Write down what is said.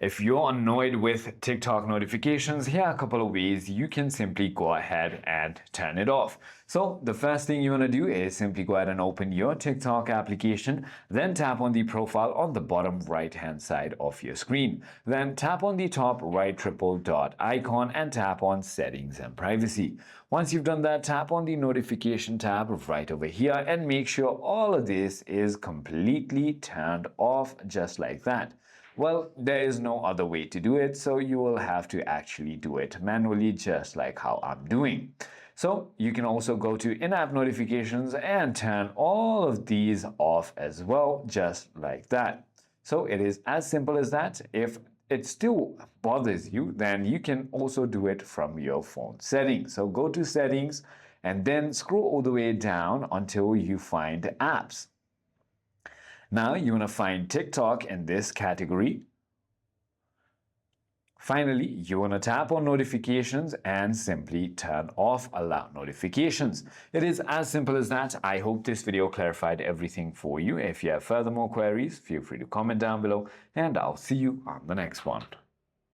If you're annoyed with TikTok notifications, here are a couple of ways you can simply go ahead and turn it off. So the first thing you want to do is simply go ahead and open your TikTok application, then tap on the profile on the bottom right hand side of your screen. Then tap on the top right triple dot icon and tap on settings and privacy. Once you've done that, tap on the notification tab right over here and make sure all of this is completely turned off just like that. Well, there is no other way to do it, so you will have to actually do it manually, just like how I'm doing. So you can also go to in-app notifications and turn all of these off as well, just like that. So it is as simple as that. If it still bothers you, then you can also do it from your phone settings. So go to settings and then scroll all the way down until you find apps. Now you want to find TikTok in this category. Finally, you want to tap on notifications and simply turn off allow notifications. It is as simple as that. I hope this video clarified everything for you. If you have further more queries, feel free to comment down below and I'll see you on the next one.